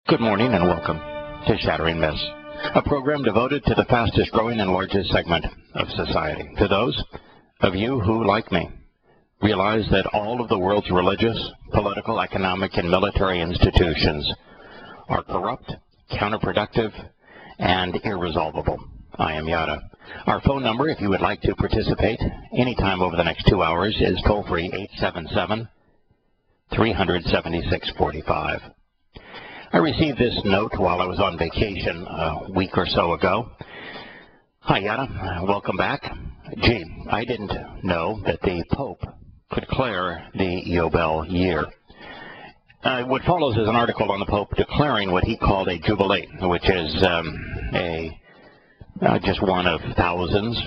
Good morning and welcome to Shattering Myths, a program devoted to the fastest growing and largest segment of society. To those of you who, like me, realize that all of the world's religious, political, economic, and military institutions are corrupt, counterproductive, and irresolvable. I am Yahowah. Our phone number, if you would like to participate anytime over the next 2 hours, is toll-free 877-376-45. I received this note while I was on vacation a week or so ago. Hi, Yahowah. Welcome back. Gee, I didn't know that the Pope could declare the Yobel year. What follows is an article on the Pope declaring what he called a jubilee, which is just one of thousands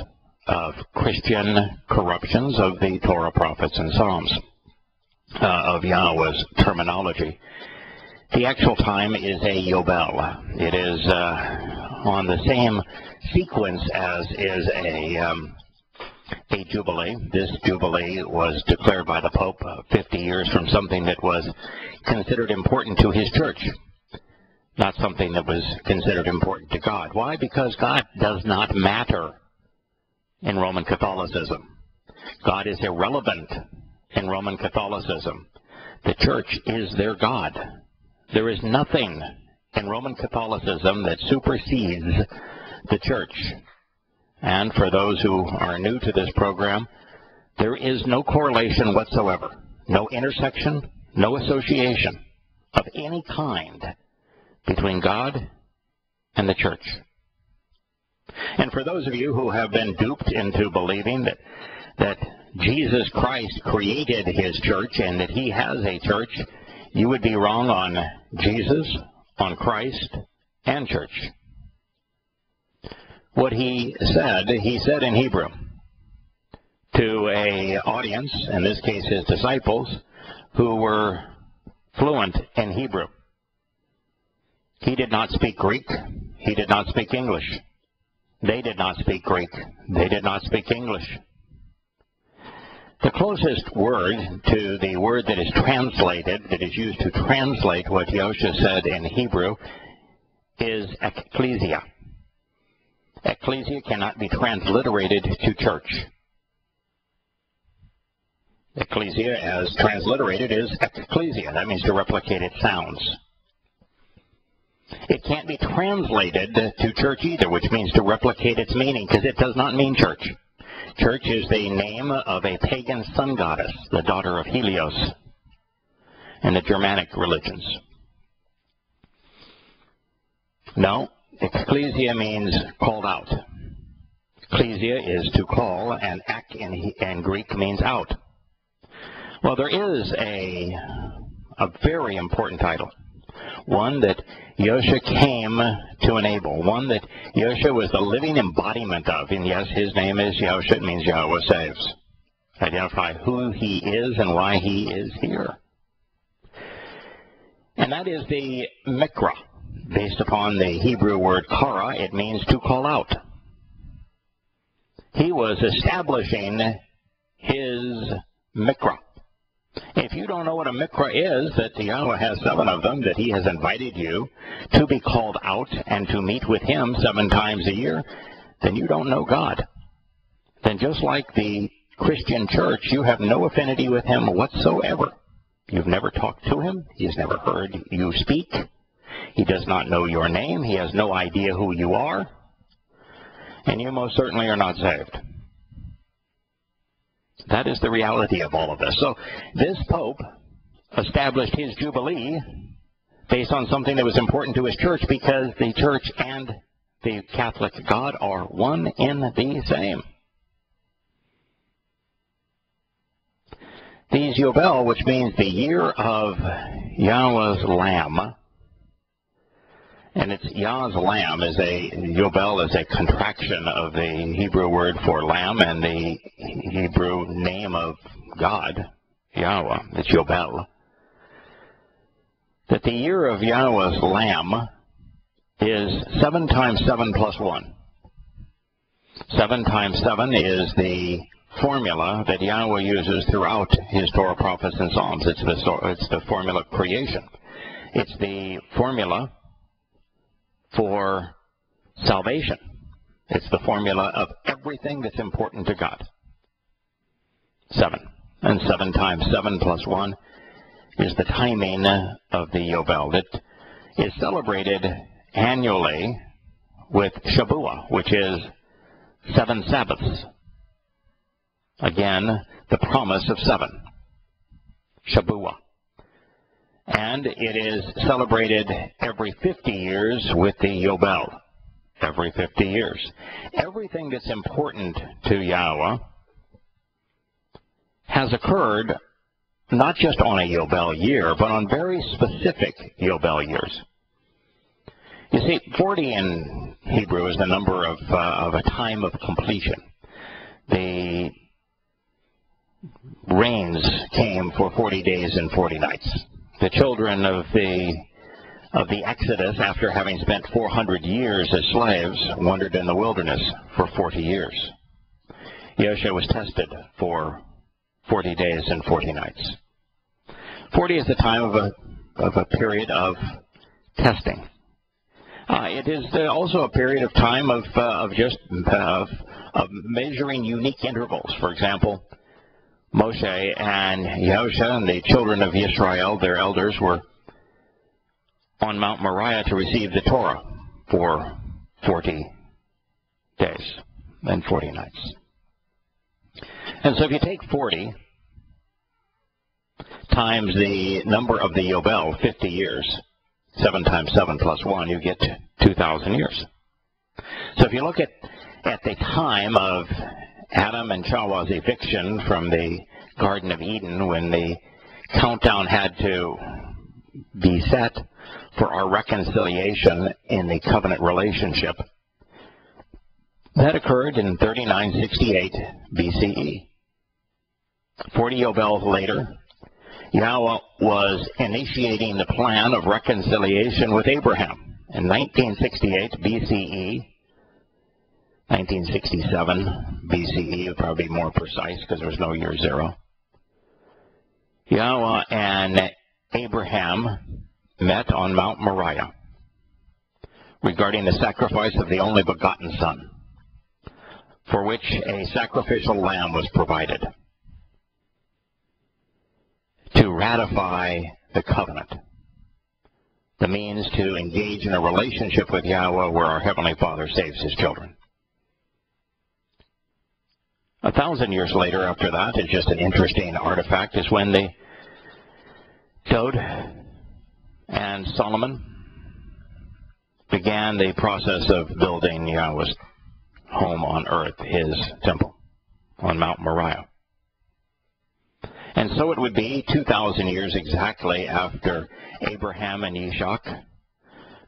of Christian corruptions of the Torah, prophets, and Psalms, of Yahowah's terminology. The actual time is a Yobel. It is on the same sequence as is a Jubilee. This Jubilee was declared by the Pope 50 years from something that was considered important to his church, not something that was considered important to God. Why? Because God does not matter in Roman Catholicism. God is irrelevant in Roman Catholicism. The church is their God. There is nothing in Roman Catholicism that supersedes the church. And for those who are new to this program, there is no correlation whatsoever, no intersection, no association of any kind between God and the church. And for those of you who have been duped into believing that Jesus Christ created his church and that he has a church, you would be wrong on Jesus, on Christ, and church. What he said in Hebrew to an audience, in this case his disciples, who were fluent in Hebrew. He did not speak Greek. He did not speak English. They did not speak Greek. They did not speak English. The closest word to the word that is translated, that is used to translate what Yahowah said in Hebrew, is ecclesia. Ecclesia cannot be transliterated to church. Ecclesia, as transliterated, is ecclesia. That means to replicate its sounds. It can't be translated to church either, which means to replicate its meaning, because it does not mean church. Church is the name of a pagan sun goddess, the daughter of Helios, in the Germanic religions. No, ecclesia means called out. Ecclesia is to call, and ek in Greek means out. Well, there is a very important title, one that Yahowah came to enable, one that Yahowah was the living embodiment of. And yes, his name is Yahowah. It means Yahowah saves. Identify who he is and why he is here. And that is the mikra. Based upon the Hebrew word kara, it means to call out. He was establishing his mikra. If you don't know what a mikra is, that Yahowah has 7 of them, that he has invited you to be called out and to meet with him 7 times a year, then you don't know God. Then just like the Christian church, you have no affinity with him whatsoever. You've never talked to him. He's never heard you speak. He does not know your name. He has no idea who you are. And you most certainly are not saved. That is the reality of all of this. So this Pope established his Jubilee based on something that was important to his church, because the church and the Catholic God are one in the same. These Yobel, which means the year of Yahowah's Lamb, and it's Yah's Lamb, Yobel is a contraction of the Hebrew word for lamb and the Hebrew name of God, Yahowah. It's Yobel. That the year of Yahowah's Lamb is 7 times 7 plus 1. 7 times 7 is the formula that Yahowah uses throughout his Torah, prophets, and Psalms. It's the formula of creation. It's the formula for salvation. It's the formula of everything that's important to God. 7. And 7 times 7 plus 1 is the timing of the Yobel. It is celebrated annually with Shavuah, which is 7 Sabbaths. Again, the promise of 7. Shavuah. And it is celebrated every 50 years with the Yobel. Every 50 years. Everything that's important to Yahowah has occurred not just on a Yobel year, but on very specific Yobel years. You see, 40 in Hebrew is the number of a time of completion. The rains came for 40 days and 40 nights. The children of the Exodus, after having spent 400 years as slaves, wandered in the wilderness for 40 years. Yosha was tested for 40 days and 40 nights. 40 is the time of a period of testing. It is also a period of time of measuring unique intervals. For example, Moshe and Yahusha and the children of Israel, their elders, were on Mount Moriah to receive the Torah for 40 days and 40 nights. And so if you take 40 times the number of the Yobel, 50 years, 7 times 7 plus 1, you get 2,000 years. So if you look at the time of Adam and Chawah's eviction from the Garden of Eden, when the countdown had to be set for our reconciliation in the covenant relationship, that occurred in 3968 BCE. 40 Yobel later, Yahowah was initiating the plan of reconciliation with Abraham. In 1968 BCE, 1967 BCE would probably be more precise because there was no year zero, Yahowah and Abraham met on Mount Moriah regarding the sacrifice of the only begotten Son, for which a sacrificial lamb was provided to ratify the covenant, the means to engage in a relationship with Yahowah where our Heavenly Father saves His children. 1,000 years later after that, it's just an interesting artifact, is when the Dode and Solomon began the process of building Yahowah's home on earth, His temple, on Mount Moriah. And so it would be 2,000 years exactly after Abraham and Ishak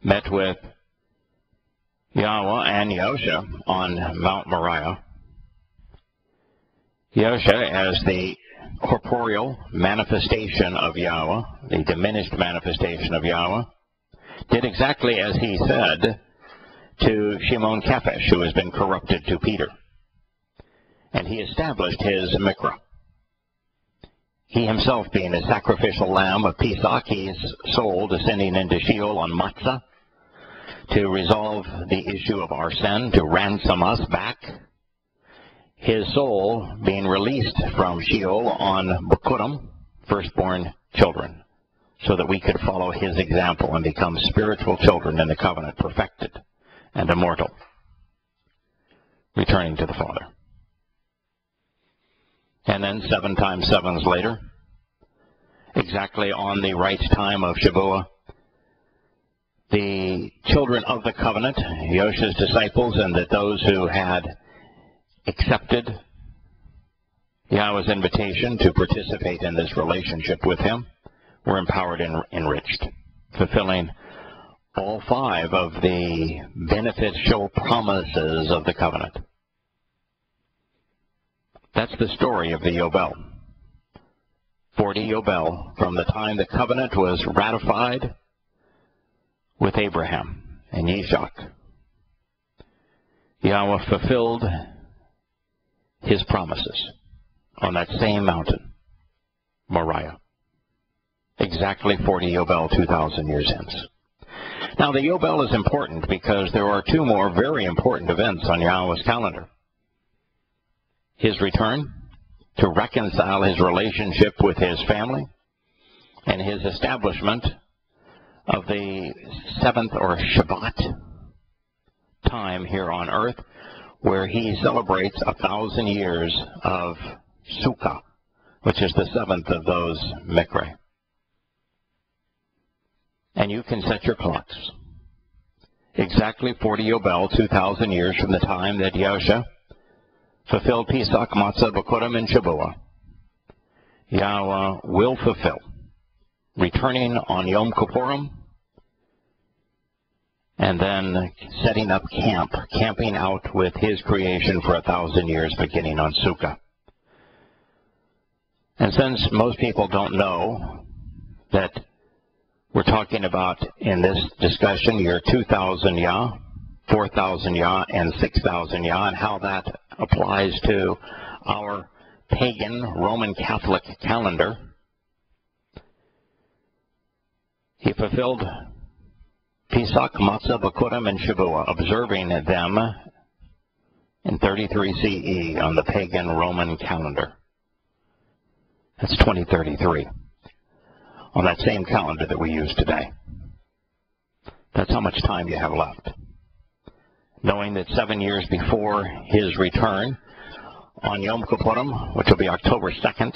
met with Yahowah and Yosha on Mount Moriah. Yosha, as the corporeal manifestation of Yahowah, the diminished manifestation of Yahowah, did exactly as he said to Shimon Kephesh, who has been corrupted to Peter. And he established his mikra. He himself being a sacrificial lamb of Pesach, his soul descending into Sheol on Matzah to resolve the issue of our sin, to ransom us back. His soul being released from Sheol on Bekurim, firstborn children, so that we could follow his example and become spiritual children in the covenant, perfected and immortal, returning to the Father. And then 7 times 7s later, exactly on the right time of Shavuah, the children of the covenant, Yosha's disciples, and that those who had accepted Yahowah's invitation to participate in this relationship with him were empowered and enriched, fulfilling all 5 of the beneficial promises of the covenant. That's the story of the Yobel. 40 Yobel from the time the covenant was ratified with Abraham and Ishak. Yahowah fulfilled his promises on that same mountain, Moriah. exactly 40 Yobel 2,000 years hence. Now, the Yobel is important because there are two more very important events on Yahowah's calendar. His return to reconcile his relationship with his family, and his establishment of the seventh or Shabbat time here on earth, where he celebrates 1,000 years of Sukkah, which is the seventh of those Mikre. And you can set your clocks. Exactly 40 Yobel, 2,000 years from the time that Yahusha fulfilled Pesach, Matzah, Bekurim, and Shavuah, Yahowah will fulfill, returning on Yom Kippurim, and then setting up camp, camping out with his creation for 1,000 years, beginning on Sukkah. And since most people don't know that we're talking about, in this discussion, year 2,000 Yah, 4,000 Yah, and 6,000 Yah, and how that applies to our pagan Roman Catholic calendar, he fulfilled Pesach, Matzah, Bekurim, and Shavuah, observing them in 33 CE on the pagan Roman calendar. That's 2033. On that same calendar that we use today. That's how much time you have left. Knowing that 7 years before his return, on Yom Kippurim, which will be October 2nd,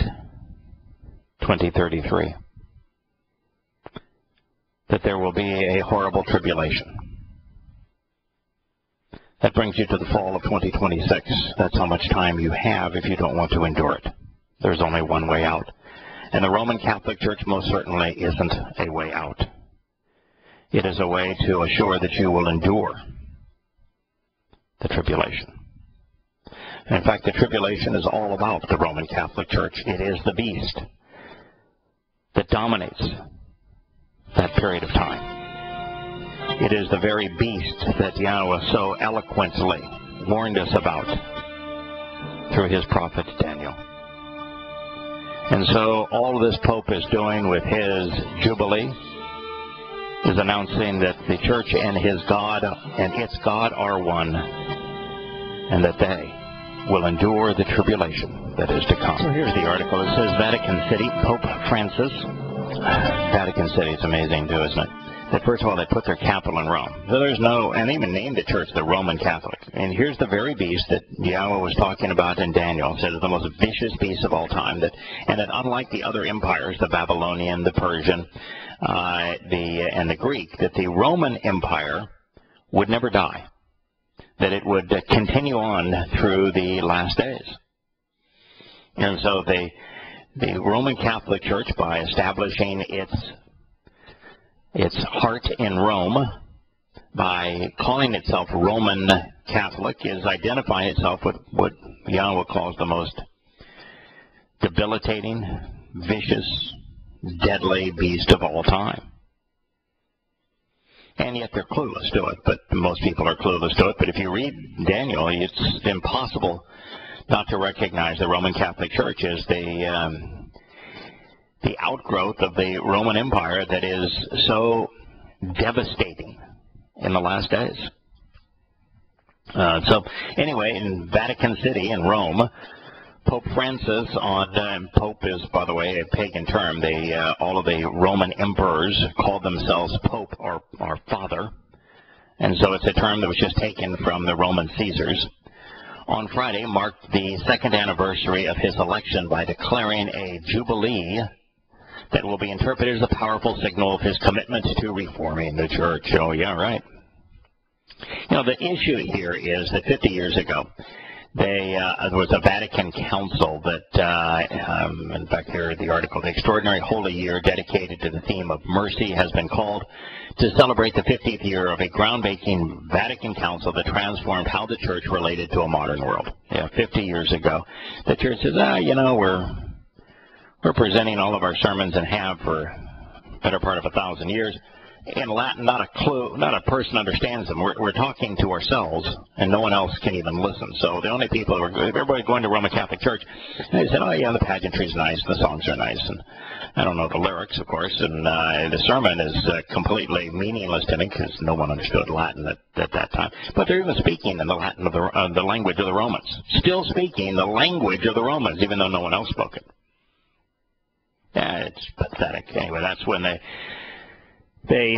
2033, that there will be a horrible tribulation. That brings you to the fall of 2026. That's how much time you have if you don't want to endure it. There's only one way out. And the Roman Catholic Church most certainly isn't a way out. It is a way to assure that you will endure the tribulation. And in fact, the tribulation is all about the Roman Catholic Church. It is the beast that dominates that period of time. It is the very beast that Yahowah so eloquently warned us about through his prophet Daniel. And so all this Pope is doing with his Jubilee is announcing that the Church and his God and its God are one, and that they will endure the tribulation that is to come. So here's the article. It says Vatican City, Pope Francis. Vatican City, it's amazing too, isn't it? That first of all, they put their capital in Rome. So there's no, and they even named the church the Roman Catholic. And here's the very beast that Yahowah was talking about in Daniel. It says it's the most vicious beast of all time. And that unlike the other empires, the Babylonian, the Persian, and the Greek, that the Roman Empire would never die. That it would continue on through the last days. And so the Roman Catholic Church, by establishing its heart in Rome, by calling itself Roman Catholic, is identifying itself with what Yahowah calls the most debilitating, vicious, deadly beast of all time. And yet they're clueless to it, but most people are clueless to it. But if you read Daniel, it's impossible not to recognize the Roman Catholic Church as the outgrowth of the Roman Empire that is so devastating in the last days. So anyway, in Vatican City in Rome, Pope Francis Pope is, by the way, a pagan term. All of the Roman emperors called themselves Pope or Father, and so it's a term that was just taken from the Roman Caesars. On Friday marked the second anniversary of his election by declaring a jubilee that will be interpreted as a powerful signal of his commitment to reforming the church. Oh, yeah, right. You know, the issue here is that 50 years ago, there was a Vatican Council that, in fact, here the article, the Extraordinary Holy Year dedicated to the theme of mercy has been called to celebrate the 50th year of a groundbreaking Vatican Council that transformed how the church related to a modern world. Yeah, 50 years ago, the church says, you know, we're presenting all of our sermons and have for the better part of 1,000 years. in Latin, not a clue, not a person understands them. We're talking to ourselves, and no one else can even listen. So the only people, everybody going to Roman Catholic Church, they said, oh yeah, the pageantry's nice, the songs are nice, and I don't know the lyrics, of course, and the sermon is completely meaningless to me because no one understood Latin at that time. But they're even speaking in the Latin of the language of the Romans, still speaking the language of the Romans, even though no one else spoke it. Yeah, it's pathetic. Anyway, that's when they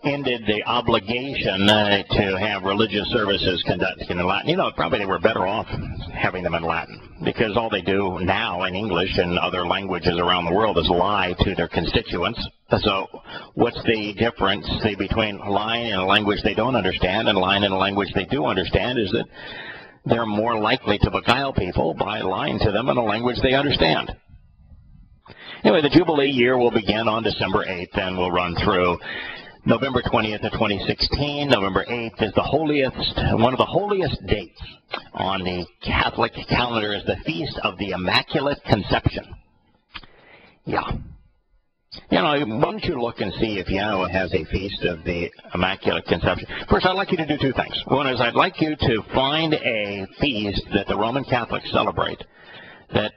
ended the obligation to have religious services conducted in Latin. You know, probably they were better off having them in Latin, because all they do now in English and other languages around the world is lie to their constituents. So what's the difference between lying in a language they don't understand and lying in a language they do understand is that they're more likely to beguile people by lying to them in a language they understand. Anyway, the Jubilee year will begin on December 8th and will run through November 20th of 2016. November 8th is the holiest, one of the holiest dates on the Catholic calendar is the Feast of the Immaculate Conception. Yeah. You know, why don't you look and see if Yahowah has a Feast of the Immaculate Conception. First, I'd like you to do two things. One is I'd like you to find a feast that the Roman Catholics celebrate that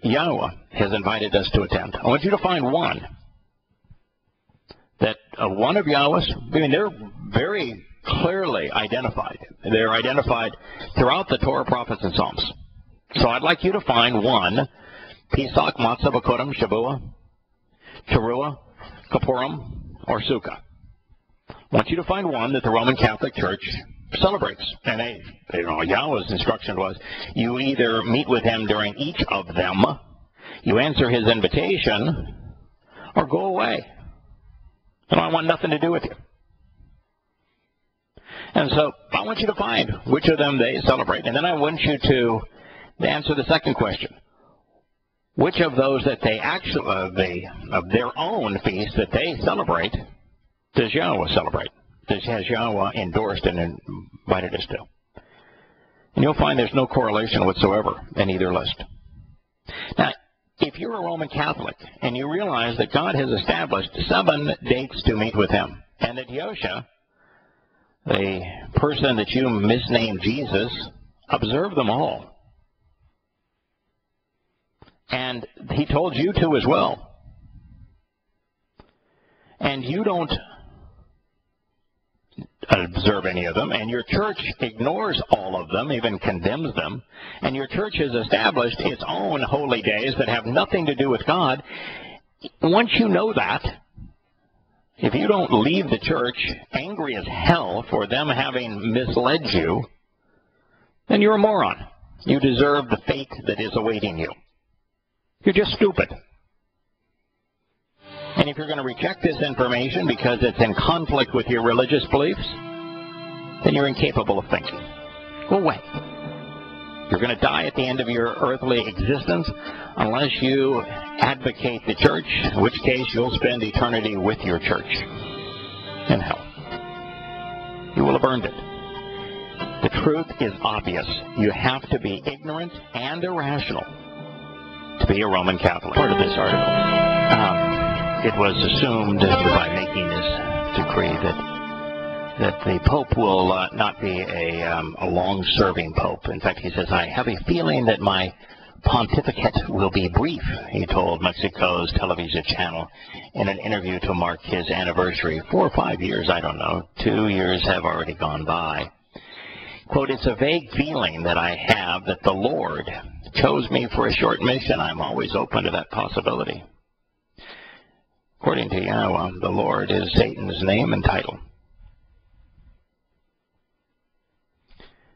Yahowah has invited us to attend. I want you to find one that one of Yahowah's, I mean, they're very clearly identified. They're identified throughout the Torah, prophets, and Psalms. So I'd like you to find one, Pesach, Matzah, Bakodim, Shavuah, Teruah, Kippurim, or Sukkah. I want you to find one that the Roman Catholic Church celebrates. And Yahowah's instruction was, you either meet with him during each of them, you answer his invitation, or go away. And I want nothing to do with you. And so I want you to find which of them they celebrate. And then I want you to answer the second question. Which of those that they actually, of their own feast that they celebrate, does Yahowah celebrate? Has Yahowah endorsed and invited us to? And you'll find there's no correlation whatsoever in either list. Now, if you're a Roman Catholic and you realize that God has established 7 dates to meet with him, and that Yosha, the person that you misnamed Jesus, observed them all. And he told you to as well. And you don't observe any of them, and your church ignores all of them, even condemns them, and your church has established its own holy days that have nothing to do with God. Once you know that, if you don't leave the church angry as hell for them having misled you, then you're a moron. You deserve the fate that is awaiting you. You're just stupid. And if you're going to reject this information because it's in conflict with your religious beliefs, then you're incapable of thinking. Go away. You're going to die at the end of your earthly existence unless you advocate the church, in which case you'll spend eternity with your church in hell. You will have earned it. The truth is obvious. You have to be ignorant and irrational to be a Roman Catholic. Part of this article. It was assumed by making this decree that the Pope will not be a long-serving Pope. In fact, he says, I have a feeling that my pontificate will be brief, he told Mexico's television channel in an interview to mark his anniversary. 4 or 5 years, I don't know. 2 years have already gone by. Quote, it's a vague feeling that I have that the Lord chose me for a short mission. I'm always open to that possibility. According to Yahowah, the Lord is Satan's name and title.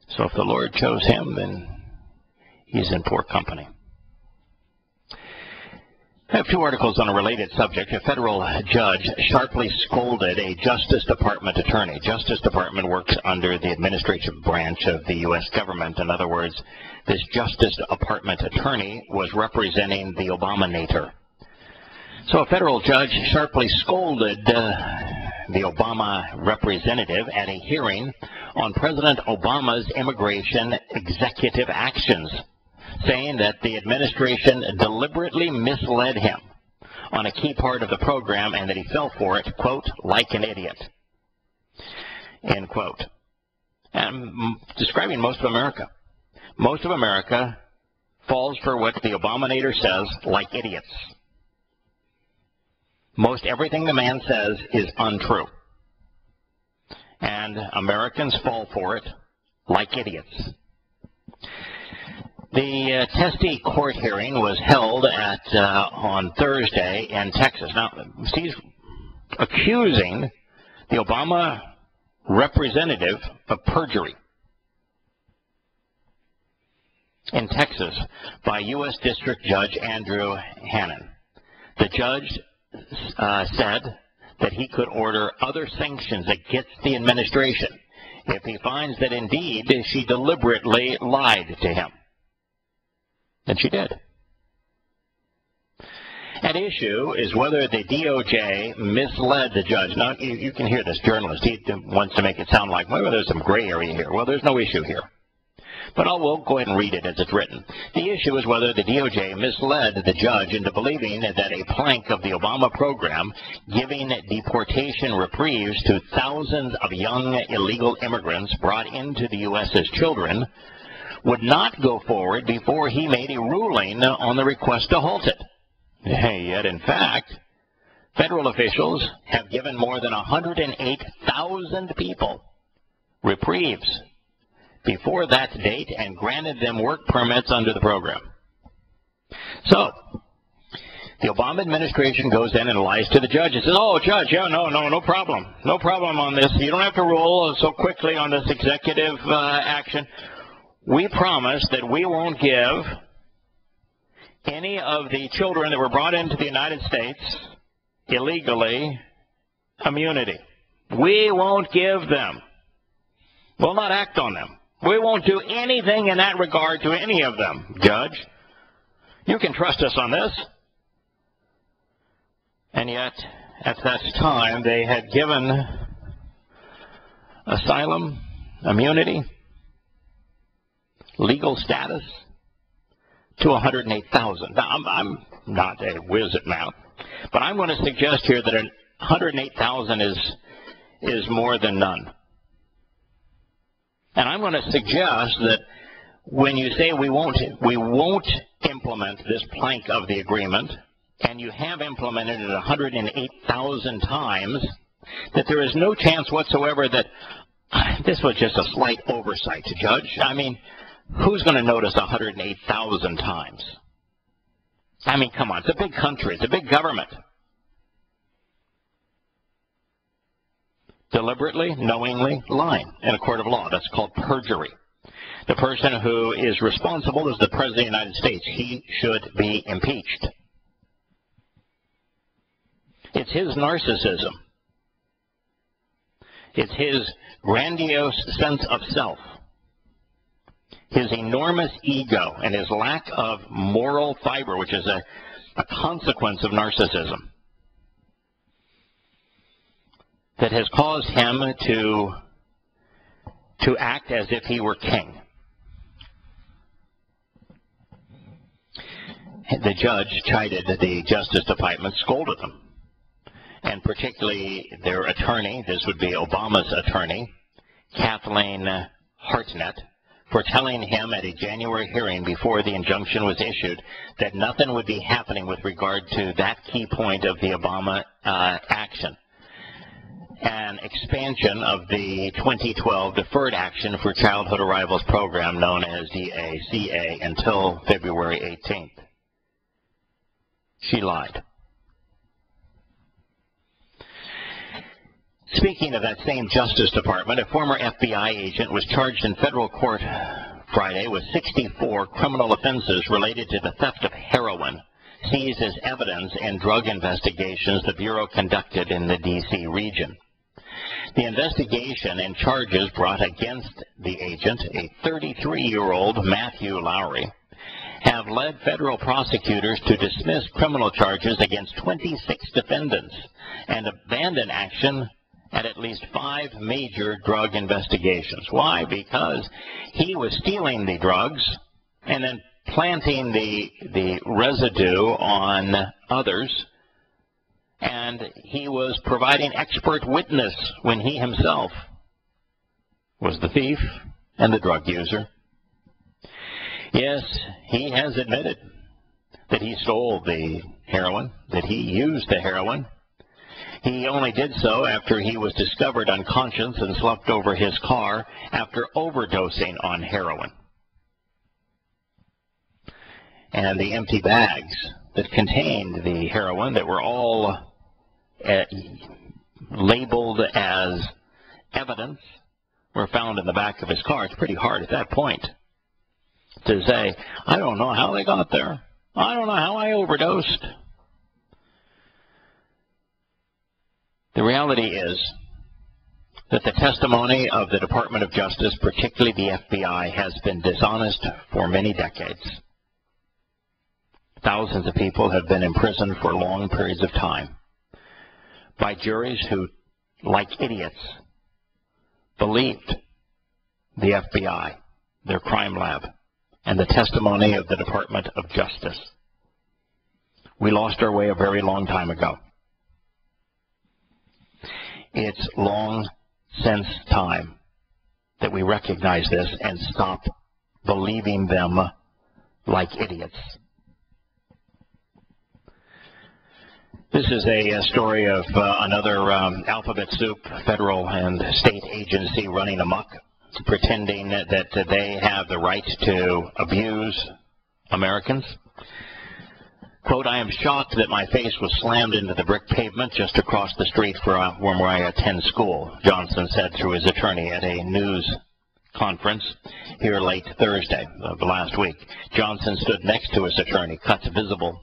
So if the Lord chose him, then he's in poor company. I have 2 articles on a related subject. A federal judge sharply scolded a Justice Department attorney. Justice Department works under the administrative branch of the U.S. government. In other words, this Justice Department attorney was representing the Obama-nator. So a federal judge sharply scolded the Obama representative at a hearing on President Obama's immigration executive actions, saying that the administration deliberately misled him on a key part of the program and that he fell for it, quote, like an idiot, end quote. And describing most of America. Most of America falls for what the Abominator says like idiots. Most everything the man says is untrue. And Americans fall for it like idiots. The Testi court hearing was held on Thursday in Texas. Now, he's accusing the Obama representative of perjury in Texas by U.S. District Judge Andrew Hannon. The judge said that he could order other sanctions against the administration if he finds that indeed she deliberately lied to him. And she did. At issue is whether the DOJ misled the judge. Now, you can hear this journalist. He wants to make it sound like, well, there's some gray area here. Well, there's no issue here. But we'll go ahead and read it as it's written. The issue is whether the DOJ misled the judge into believing that a plank of the Obama program giving deportation reprieves to thousands of young illegal immigrants brought into the U.S. as children would not go forward before he made a ruling on the request to halt it. Yet, in fact, federal officials have given more than 108,000 people reprieves before that date and granted them work permits under the program. So, the Obama administration goes in and lies to the judge and says, oh, judge, yeah, no problem. No problem on this. You don't have to rule so quickly on this executive action. We promise that we won't give any of the children that were brought into the United States illegally immunity. We won't give them. We'll not act on them. We won't do anything in that regard to any of them, Judge. You can trust us on this. And yet, at that time, they had given asylum, immunity, legal status to 108,000. Now, I'm not a whiz at math, but I'm going to suggest here that 108,000 is more than none. And I'm going to suggest that when you say we won't implement this plank of the agreement, and you have implemented it 108,000 times, that there is no chance whatsoever that this was just a slight oversight, Judge. I mean, who's going to notice 108,000 times? I mean, come on, it's a big country, it's a big government. Deliberately, knowingly lying in a court of law. That's called perjury. The person who is responsible is the President of the United States. He should be impeached. It's his narcissism. It's his grandiose sense of self. His enormous ego and his lack of moral fiber, which is a consequence of narcissism, that has caused him to act as if he were king. The judge chided the Justice Department, scolded them, and particularly their attorney, this would be Obama's attorney, Kathleen Hartnett, for telling him at a January hearing before the injunction was issued that nothing would be happening with regard to that key point of the Obama action. An expansion of the 2012 Deferred Action for Childhood Arrivals program known as DACA until February 18th. She lied. Speaking of that same Justice Department, a former FBI agent was charged in federal court Friday with 64 criminal offenses related to the theft of heroin seized as evidence in drug investigations the Bureau conducted in the D.C. region. The investigation and charges brought against the agent, a 33-year-old Matthew Lowry, have led federal prosecutors to dismiss criminal charges against 26 defendants and abandon action at least 5 major drug investigations. Why? Because he was stealing the drugs and then planting the residue on others And he was providing expert witness when he himself was the thief and the drug user. Yes, he has admitted that he stole the heroin, that he used the heroin. He only did so after he was discovered unconscious and slept over his car after overdosing on heroin. And the empty bags that contained the heroin that were all labeled as evidence were found in the back of his car. It's pretty hard at that point to say, I don't know how they got there. I don't know how I overdosed. The reality is that the testimony of the Department of Justice, particularly the FBI, has been dishonest for many decades. Thousands of people have been imprisoned for long periods of time by juries who, like idiots, believed the FBI, their crime lab, and the testimony of the Department of Justice. We lost our way a very long time ago. It's long since time that we recognize this and stop believing them like idiots. This is a story of another alphabet soup federal and state agency running amok, pretending that they have the right to abuse Americans. Quote, I am shocked that my face was slammed into the brick pavement just across the street from where I attend school, Johnson said through his attorney at a news conference here late Thursday of last week. Johnson stood next to his attorney, cuts visible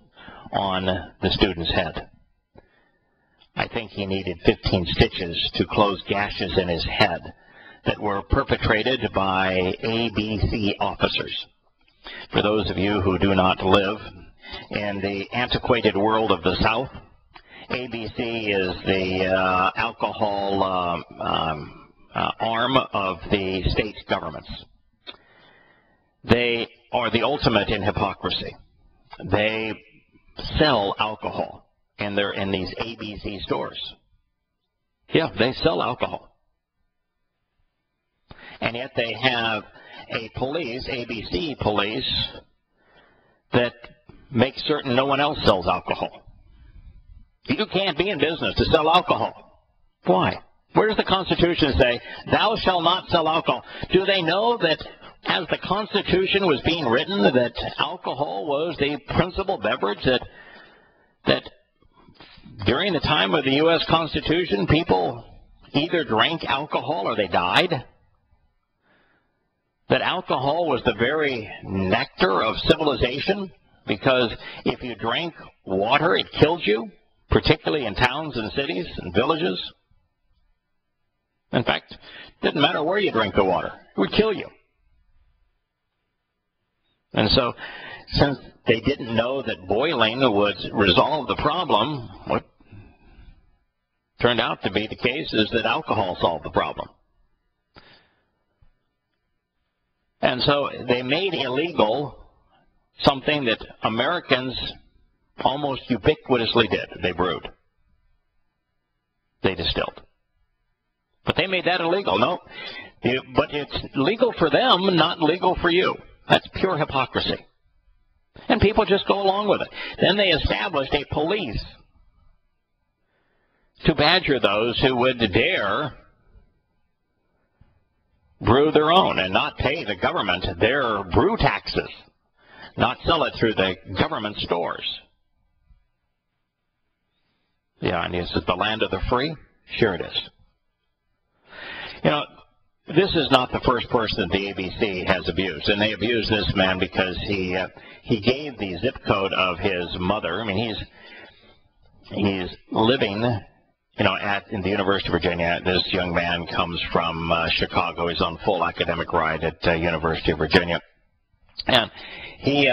on the student's head. I think he needed 15 stitches to close gashes in his head that were perpetrated by ABC officers. For those of you who do not live in the antiquated world of the South, ABC is the alcohol arm of the state governments. They are the ultimate in hypocrisy. They sell alcohol in these ABC stores. Yeah, they sell alcohol. And yet they have a police, ABC police, that makes certain no one else sells alcohol. You can't be in business to sell alcohol. Why? Where does the Constitution say, thou shalt not sell alcohol? Do they know that as the Constitution was being written, that alcohol was the principal beverage, that during the time of the U.S. Constitution, people either drank alcohol or they died? That alcohol was the very nectar of civilization, because if you drank water, it killed you, particularly in towns and cities and villages. In fact, it didn't matter where you drank the water, it would kill you. And so, since they didn't know that boiling would resolve the problem, what turned out to be the case is that alcohol solved the problem. And so they made illegal something that Americans almost ubiquitously did. They brewed. They distilled. But they made that illegal. No, but it's legal for them, not legal for you. That's pure hypocrisy. And people just go along with it. Then they established a police to badger those who would dare brew their own and not pay the government their brew taxes, not sell it through the government stores. Yeah, and is it the land of the free? Sure it is. You know, this is not the first person the ABC has abused, and they abused this man because he gave the zip code of his mother. I mean, he's living, you know, in the University of Virginia. This young man comes from Chicago. He's on full academic ride at University of Virginia, and he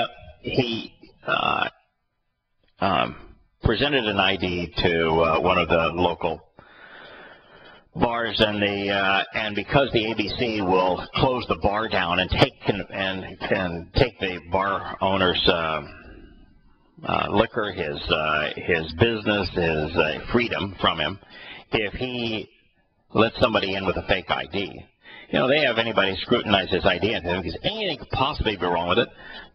presented an ID to one of the local bars, and because the ABC will close the bar down and take the bar owner's liquor, his business, his freedom from him if he lets somebody in with a fake ID. You know, they have anybody scrutinize his ID and because anything could possibly be wrong with it,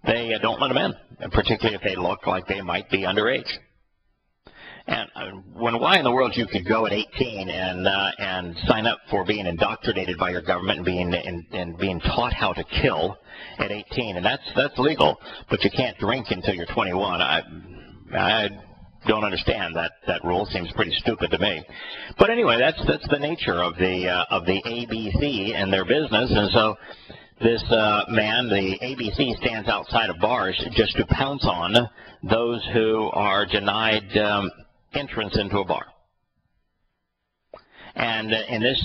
they don't let them in, and particularly if they look like they might be underage. And why in the world you could go at 18 and sign up for being indoctrinated by your government and being taught how to kill at 18, and that's legal, but you can't drink until you're 21. I don't understand that rule. Seems pretty stupid to me. But anyway, that's the nature of the ABC and their business, and so this man, the ABC, stands outside of bars just to pounce on those who are denied entrance into a bar. And in this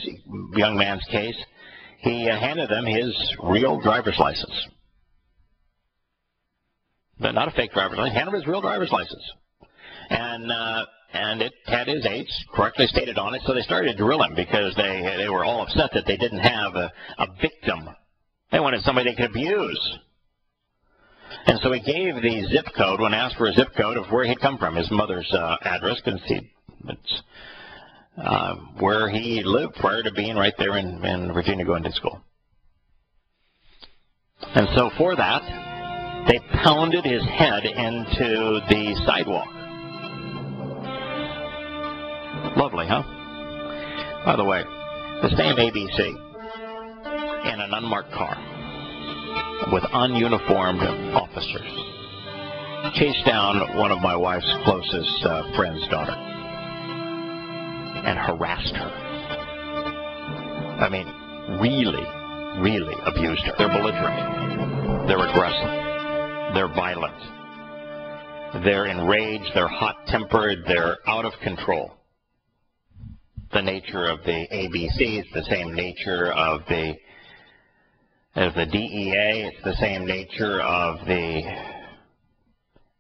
young man's case, he handed them his real driver's license. But not a fake driver's license, handed him his real driver's license. And it had his age correctly stated on it, so they started to drill him because they were all upset that they didn't have a victim. They wanted somebody they could abuse. And so he gave the zip code when asked for a zip code of where he'd come from, his mother's address, because it's where he lived prior to being right there in Virginia going to school. And so for that, they pounded his head into the sidewalk. Lovely, huh? By the way, the same ABC in an unmarked car with ununiformed officers chased down one of my wife's closest friend's daughter and harassed her. I mean, really abused her. They're belligerent. They're aggressive. They're violent. They're enraged. They're hot-tempered. They're out of control. The nature of the ABC is the same nature as the DEA. It's the same nature of the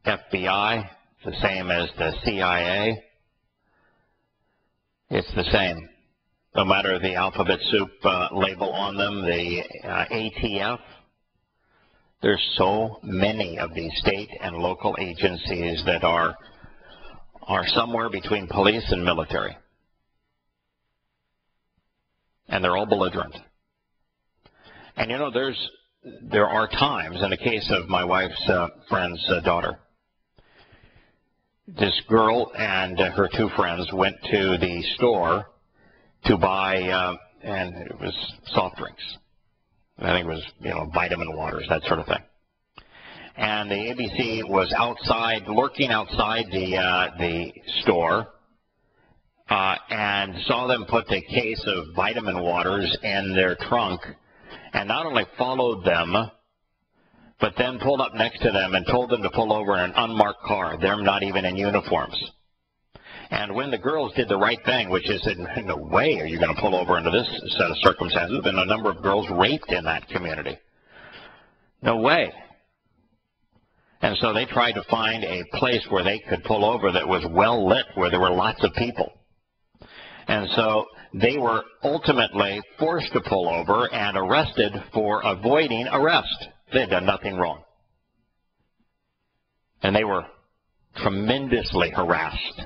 FBI. It's the same as the CIA. It's the same. No matter the alphabet soup label on them, the ATF. There's so many of these state and local agencies that are somewhere between police and military. And they're all belligerent. And you know, there are times, in the case of my wife's friend's daughter, this girl and her two friends went to the store to buy, and it was soft drinks. I think it was, vitamin waters, that sort of thing. And the ABC was outside, lurking outside the store, and saw them put the case of vitamin waters in their trunk, and not only followed them, but then pulled up next to them and told them to pull over in an unmarked car. They're not even in uniforms. And when the girls did the right thing, which is, in no way are you going to pull over under this set of circumstances. There have been a number of girls raped in that community. No way. And so they tried to find a place where they could pull over that was well lit, where there were lots of people. And so they were ultimately forced to pull over and arrested for avoiding arrest. They had done nothing wrong. And they were tremendously harassed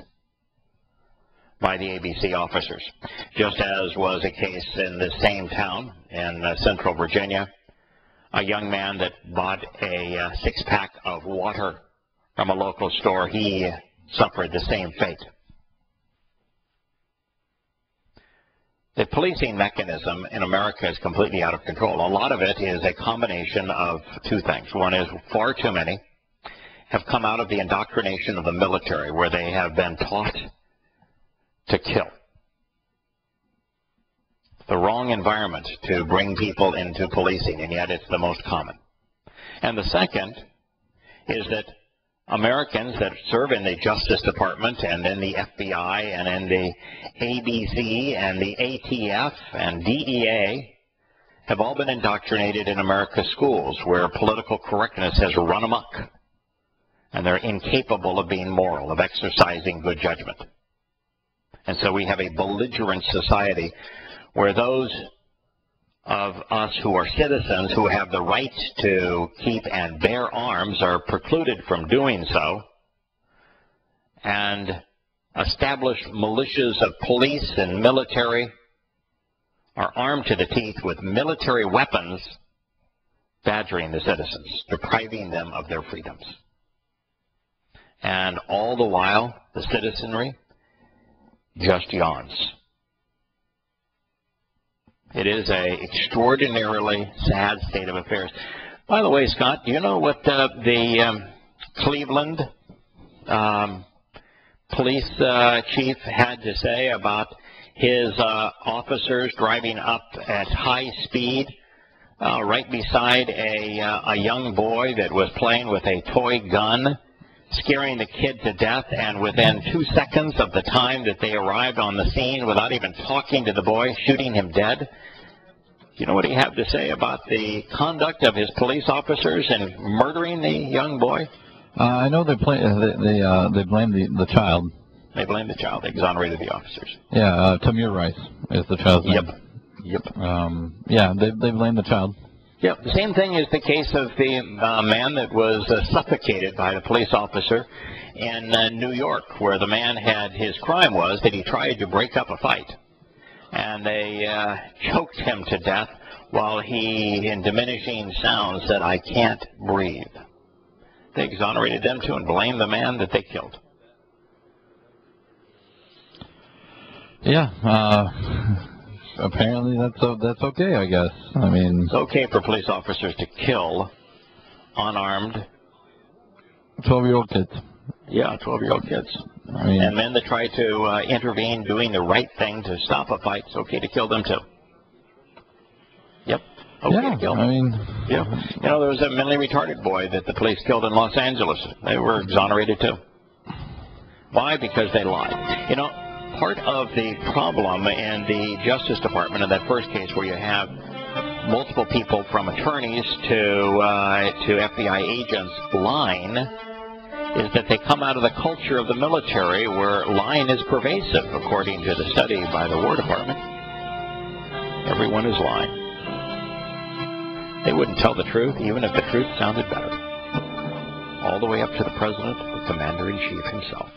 by the ABC officers, just as was a case in the same town in central Virginia. A young man that bought a six-pack of water from a local store, he suffered the same fate. The policing mechanism in America is completely out of control. A lot of it is a combination of two things. One is far too many have come out of the indoctrination of the military, where they have been taught to kill. The wrong environment to bring people into policing, and yet it's the most common. And the second is that Americans that serve in the Justice Department and in the FBI and in the ABC and the ATF and DEA have all been indoctrinated in America's schools, where political correctness has run amok, and they're incapable of being moral, of exercising good judgment. And so we have a belligerent society where those of us who are citizens who have the right to keep and bear arms are precluded from doing so, and established militias of police and military are armed to the teeth with military weapons, badgering the citizens, depriving them of their freedoms. And all the while, the citizenry just yawns. It is an extraordinarily sad state of affairs. By the way, Scott, do you know what the Cleveland police chief had to say about his officers driving up at high speed right beside a young boy that was playing with a toy gun, scaring the kid to death, and within 2 seconds of the time that they arrived on the scene, without even talking to the boy, shooting him dead? Do you know what he had to say about the conduct of his police officers in murdering the young boy? I know they blame the child. They blamed the child. They exonerated the officers. Yeah, Tamir Rice is the child's name. Yep. Yeah, they blame the child. Yep. The same thing is the case of the man that was suffocated by the police officer in New York, where the man had, his crime was that he tried to break up a fight. And they choked him to death while he, in diminishing sounds, said, "I can't breathe." They exonerated them too and blamed the man that they killed. Yeah, apparently that's okay, I guess. I mean, it's okay for police officers to kill unarmed 12-year-old kids. Yeah, 12-year-old kids. I mean, and men that try to intervene, doing the right thing to stop a fight, it's okay to kill them too. Yep. Okay to kill them. I mean, yeah. You know, there was a mentally retarded boy that the police killed in Los Angeles. They were exonerated too. Why? Because they lied. You know, part of the problem in the Justice Department in that first case, where you have multiple people from attorneys to FBI agents lying, is that they come out of the culture of the military where lying is pervasive, according to the study by the War Department. Everyone is lying. They wouldn't tell the truth, even if the truth sounded better. All the way up to the President, the Commander-in-Chief himself.